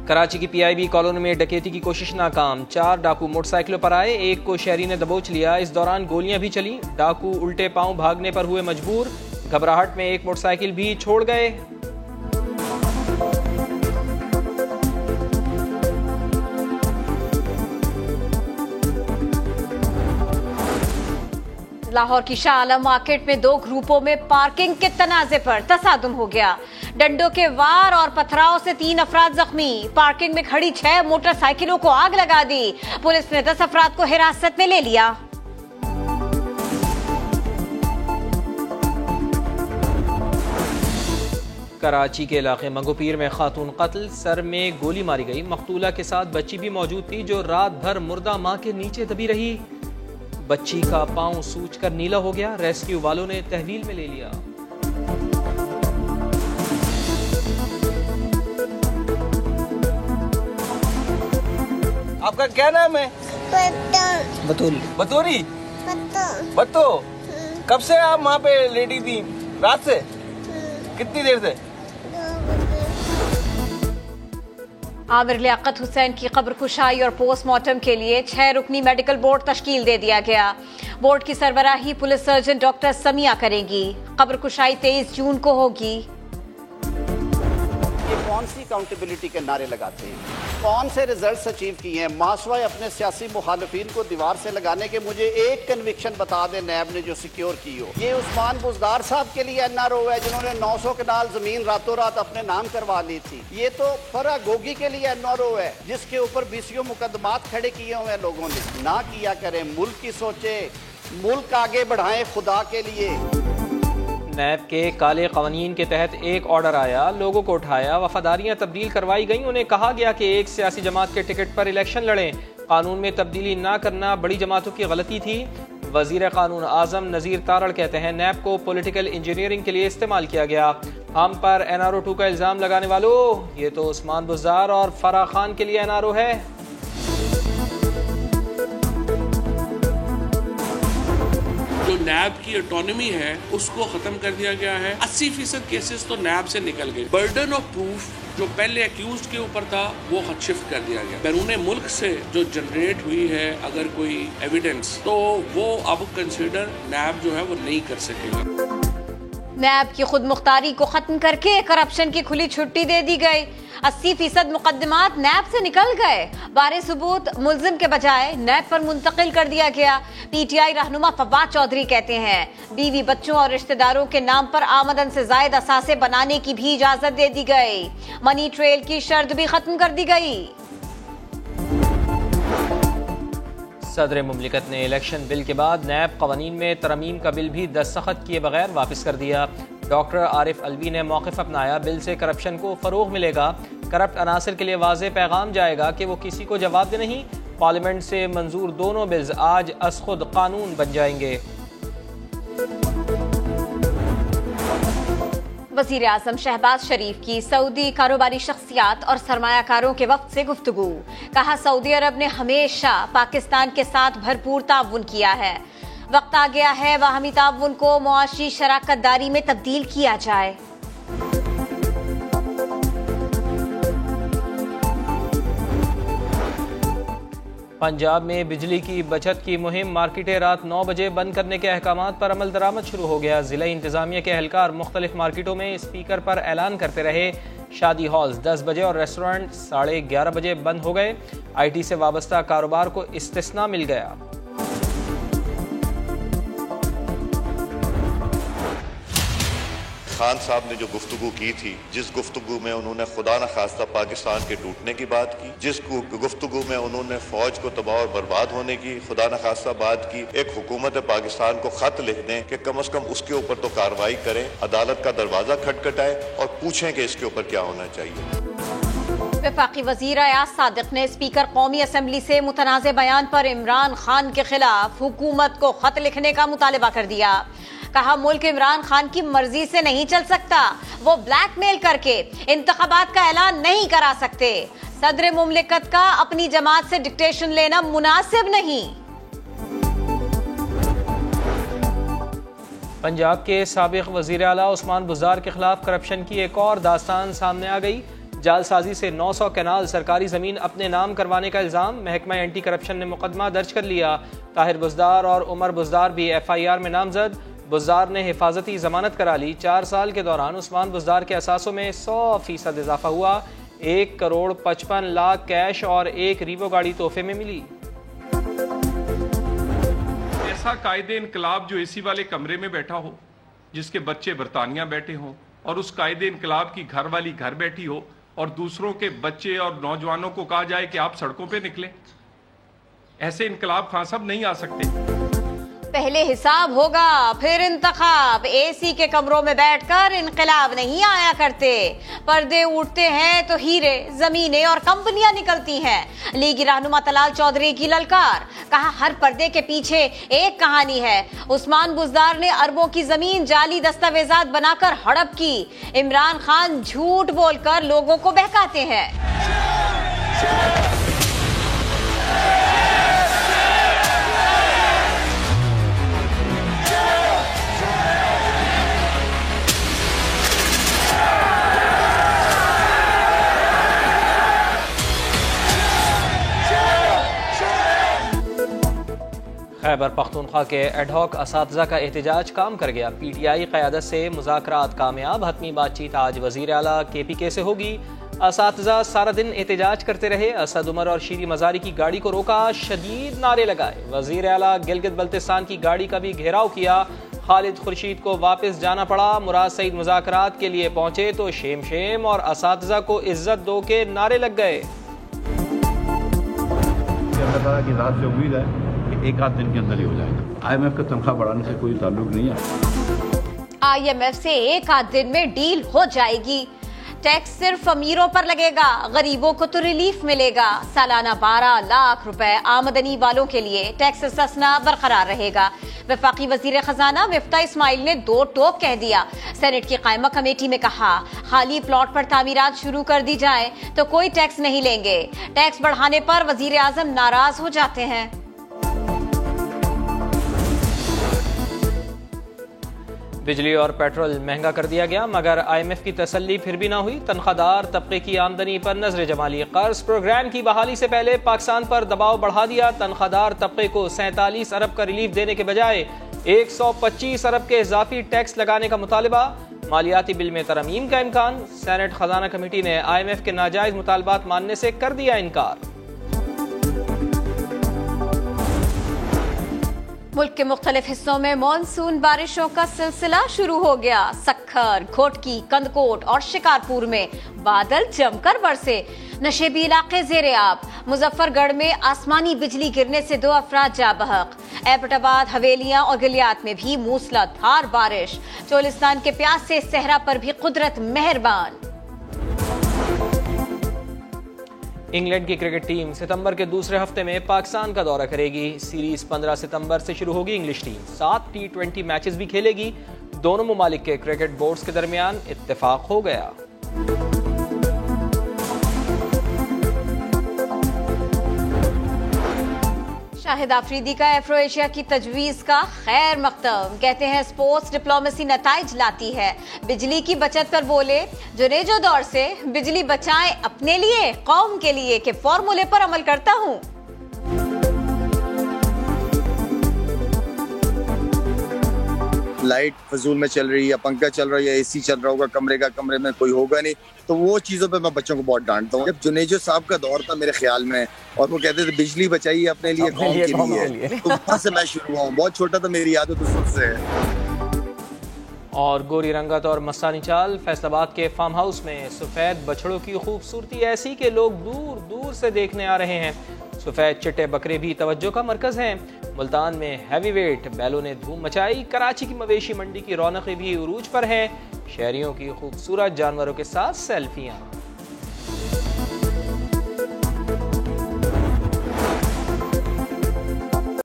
कराची की PIB colony में डकैती की कोशिश नाकाम। 4 डाकू मोटरसाइकिलों पर आए, एक को शहरी ने दबोच लिया। इस दौरान गोलियां भी चली। डाकू उल्टे पांव भागने पर हुए मजबूर। घबराहट में एक मोटरसाइकिल भी छोड़ गए। लाहौर की शाह आलम मार्केट में 2 ग्रुपों में पार्किंग के तनाजे पर तसादुम हो गया। डंडों के वार और पथराव से 3 अफराद जख्मी। पार्किंग में खड़ी 6 मोटरसाइकिलों को आग लगा दी। पुलिस ने 10 अफराद को हिरासत में ले लिया। कराची के इलाके मंगोपीर में खातून कत्ल, सर में गोली मारी गई। मकतूला के साथ बच्ची भी मौजूद थी जो रात भर मुर्दा मां के नीचे दबी रही। बच्ची का पांव सूजकर नीला हो गया। रेस्क्यू वालों ने तहवील में ले लिया। आपका क्या नाम है? बतूल। बतूरी? बत्तो। कब से आप वहाँ पे लेटी थी? रात से? कितनी देर से? आमिर लियाकत हुसैन की कब्र कुशाई और पोस्टमार्टम के लिए 6 रुकनी मेडिकल बोर्ड तश्कील दे दिया गया। बोर्ड की सरबराही पुलिस सर्जन डॉक्टर समिया करेंगी। कब्र कुशाई 23 जून को होगी। ये कौन सी अकाउंटेबिलिटी के नारे लगाते हैं? कौन से रिजल्ट्स अचीव किए हैं? मासवाए अपने सियासी मुखालिफिन को दीवार से लगाने के मुझे एक कन्विक्शन बता दें नैब ने जो सिक्योर की हो। ये उस्मान बुजदार साहब के लिए NRO है जिन्होंने 900 कनाल जमीन रातों रात अपने नाम करवा ली थी। ये तो फरा गोगी के लिए NRO है जिसके ऊपर 20 मुकदमात खड़े किए हुए हैं लोगों ने। ना किया करें, मुल्क की सोचे, मुल्क आगे बढ़ाएं खुदा के लिए। नैब के काले कवानीन के तहत एक ऑर्डर आया, लोगों को उठाया, वफादारियां तब्दील करवाई गई। उन्हें कहा गया कि एक सियासी जमात के टिकट पर इलेक्शन लड़ें। कानून में तब्दीली ना करना बड़ी जमातों की गलती थी। वजीर कानून आजम नज़ीर तारड़ कहते हैं नैब को पॉलिटिकल इंजीनियरिंग के लिए इस्तेमाल किया गया। हम पर NRO 2 का इल्ज़ाम लगाने वालों, ये तो उस्मान बुज़दार और फराह खान के लिए NRO है। जो नैब की ऑटोनॉमी है उसको खत्म कर दिया गया है। 80% केसेस तो नैब से निकल गए। बर्डन ऑफ प्रूफ जो पहले एक्यूज्ड के ऊपर था वो शिफ्ट कर दिया गया। बैरून मुल्क से जो जनरेट हुई है अगर कोई एविडेंस, तो वो अब कंसिडर नैब जो है वो नहीं कर सकेगा। नैब की खुद मुख्तारी को खत्म करके करप्शन की खुली छुट्टी दे दी गई। 80% मुकदमात नैब से निकल गए। बारे सबूत मुल्जिम के बजाय नैब पर मुंतकिल कर दिया गया। PTI रहनुमा फवाद चौधरी कहते हैं बीवी, बच्चों और रिश्तेदारों के नाम पर आमदन से जायद असासे बनाने की भी इजाजत दे दी गई। मनी ट्रेल की शर्त भी खत्म कर दी गई। सदर मुमलिकत ने इलेक्शन बिल के बाद नैब कवानीन में तरमीम का बिल भी दस्तखत किए बगैर वापस कर दिया। डॉक्टर आरिफ अलवी ने मौक़िफ़ अपनाया, बिल से करप्शन को फ़रोग़ मिलेगा। करप्ट अनासर के लिए वाज़ेह पैगाम जाएगा कि वो किसी को जवाब दे नहीं। पार्लियामेंट से मंजूर दोनों बिल्स आज अज़-खुद कानून बन जाएंगे। वज़ीर आज़म शहबाज शरीफ की सऊदी कारोबारी शख्सियात और सरमायाकारों के वक्त से गुफ्तगू। कहा सऊदी अरब ने हमेशा पाकिस्तान के साथ भरपूर ताउन किया है। वक्त आ गया है बाहमी ताउन को मुआशी शराकतदारी में तब्दील किया जाए। पंजाब में बिजली की बचत की मुहिम, मार्केटें रात 9 बजे बंद करने के अहकामात पर अमल दरामद शुरू हो गया। जिला इंतजामिया के एहलकार मुख्तलिफ मार्केटों में स्पीकर पर ऐलान करते रहे। शादी हॉल्स 10 बजे और रेस्टोरेंट 11:30 बजे बंद हो गए। IT से वाबस्ता कारोबार को इस्तिस्ना मिल गया। खान साहब ने जो गुफ्तगू की थी, जिस गुफ्तगू में उन्होंने खुदा न खास्ता पाकिस्तान के टूटने की बात की, जिस गुफ्तगू में उन्होंने फौज को तबाह और बर्बाद होने की खुदा न खास्ता बात की, एक हुकूमत पाकिस्तान को खत लिख दें कि कम अज कम उसके ऊपर तो कार्रवाई करें, अदालत का दरवाजा खटखटाए और पूछें कि इसके ऊपर क्या होना चाहिए। वफाकी वजीर अयाज सादिक ने स्पीकर कौमी असम्बली से मुतनाज़े बयान पर इमरान खान के खिलाफ हुकूमत को खत लिखने का मुतालबा कर दिया। कहा मुल्क इमरान खान की मर्जी से नहीं चल सकता, वो ब्लैकमेल करके इंतखाबात का ऐलान नहीं करा सकते। सदर मुमलिकत का अपनी जमात से डिक्टेशन लेना मुनासिब नहीं। पंजाब के साबिक वजीर आला उस्मान बुज़दार के खिलाफ करप्शन की एक और दास्तान सामने आ गई। जालसाजी से 900 कैनाल सरकारी ज़मीन अपने नाम करवाने का इल्ज़ाम, महकमा एंटी करप्शन ने मुकदमा दर्ज कर लिया। ताहिर बुज़दार और उमर बुज़दार भी FIR में नामजद। बुज़दार ने हिफाजती ज़मानत करा ली। 4 साल के दौरान उस्मान बुज़दार के असासों में 100% इजाफा हुआ। 1 करोड़ 55 लाख कैश और 1 रीवो गाड़ी तोहफे में मिली। ऐसा कायदे इनकलाब जो एसी वाले कमरे में बैठा हो, जिसके बच्चे बरतानिया बैठे हों, और उस कायदे इनकलाब की घर वाली घर बैठी हो और दूसरों के बच्चे और नौजवानों को कहा जाए कि आप सड़कों पे निकले। ऐसे इनकलाब खान साहब नहीं आ सकते। पहले हिसाब होगा फिर इंतखाब। एसी के कमरों में बैठकर इनकलाब नहीं आया करते। पर्दे उठते हैं तो हीरे, जमीनें और कंपनियां निकलती हैं। लीगी रहनुमा तलाल चौधरी की ललकार, कहा हर पर्दे के पीछे एक कहानी है। उस्मान बुज़दार ने अरबों की जमीन जाली दस्तावेजात बनाकर हड़प की। इमरान खान झूठ बोलकर लोगों को बहकाते हैं। खैबर पख्तूनख्वा के एडहॉक असातिज़ा का एहतजाज काम कर गया। PTI क़यादत से मुज़ाकरात कामयाब। हतमी बातचीत आज वज़ीर आला KPK से होगी। असातिज़ा सारा दिन एहतजाज करते रहे। असद उमर और शीरी मज़ारी की गाड़ी को रोका, शदीद नारे लगाए। वज़ीर आला गिलगित बल्तिस्तान की गाड़ी का भी घेराव किया। खालिद खुर्शीद को वापस जाना पड़ा। मुराद सईद मुज़ाकरात के लिए पहुंचे तो शेम शेम और असातिज़ा को इज्जत दो के नारे लग गए। अल्लाह ताला की ज़ात से उम्मीद है कि 1 आध दिन के अंदर ही हो जाएगा। IMF का तनख्वाह बढ़ाने से कोई ताल्लुक नहीं है। IMF से 1 आध दिन में डील हो जाएगी। टैक्स सिर्फ अमीरों पर लगेगा, गरीबों को तो रिलीफ मिलेगा। सालाना 12 लाख रुपए आमदनी वालों के लिए टैक्स सस्ना बरकरार रहेगा। वफाकी वजीर खजाना मिफ्ता इस्माइल ने 2 टोक कह दिया। सेनेट की कायमा कमेटी में कहा खाली प्लॉट पर तामीरात शुरू कर दी जाए तो कोई टैक्स नहीं लेंगे। टैक्स बढ़ाने पर वजीर आजम नाराज हो जाते हैं। बिजली और पेट्रोल महंगा कर दिया गया, मगर IMF की तसल्ली फिर भी ना हुई। तनख्वाहदार तबके की आमदनी पर नजर जमा ली। कर्ज प्रोग्राम की बहाली से पहले पाकिस्तान पर दबाव बढ़ा दिया। तनख्वाहदार तबके को 47 अरब का रिलीफ देने के बजाय 125 अरब के इजाफी टैक्स लगाने का मुतालबा। मालियाती बिल में तरमीम का इम्कान। सेनेट खजाना कमेटी ने IMF के नाजायज मुतालबात मानने से कर दिया इनकार। मुल्क के मुख्तलिफ हिस्सों में मानसून बारिशों का सिलसिला शुरू हो गया। सक्खर, घोटकी, कंदकोट और शिकारपुर में बादल जमकर बरसे। नशेबी इलाके जेरे आब। मुजफ्फरगढ़ में आसमानी बिजली गिरने से 2 अफराद जा बहक। एबटाबाद, हवेलियां और गलियात में भी मूसलाधार बारिश। चोलिस्तान के प्यास से सहरा पर भी कुदरत मेहरबान। इंग्लैंड की क्रिकेट टीम सितंबर के दूसरे हफ्ते में पाकिस्तान का दौरा करेगी। सीरीज 15 सितंबर से शुरू होगी। इंग्लिश टीम 7 T20 मैचेस भी खेलेगी। दोनों मुमालिक के क्रिकेट बोर्ड्स के दरमियान इत्तेफाक हो गया। शाहिद आफरीदी का एफ्रो एशिया की तजवीज का खैर मकदम। कहते हैं स्पोर्ट्स डिप्लोमेसी नताइज लाती है। बिजली की बचत पर बोले जुनेजो दौर से बिजली बचाएं अपने लिए कौम के लिए के फॉर्मूले पर अमल करता हूं। लाइट फजूल में चल रही है, पंखा चल रहा है या AC चल रहा होगा कमरे में कोई होगा नहीं, तो वो चीज़ों पे मैं बच्चों को बहुत डांटता हूँ। जब जुनेजो साहब का दौर था मेरे ख्याल में और वो कहते थे बिजली बचाइए अपने लिए कौम के लिए, तो वहाँ से मैं शुरू हुआ हूँ। बहुत छोटा था, मेरी आदत उस वक्त से है। और गोरी रंगत और मस्तानी चाल। फैसलाबाद के फार्म हाउस में सफ़ेद बछड़ों की खूबसूरती ऐसी कि लोग दूर दूर से देखने आ रहे हैं। सफ़ेद चिट्टे बकरे भी तवज्जो का मरकज़ हैं। मुल्तान में हैवी वेट बैलों ने धूम मचाई। कराची की मवेशी मंडी की रौनकें भी उरूज पर हैं। शहरियों की खूबसूरत जानवरों के साथ सेल्फियाँ।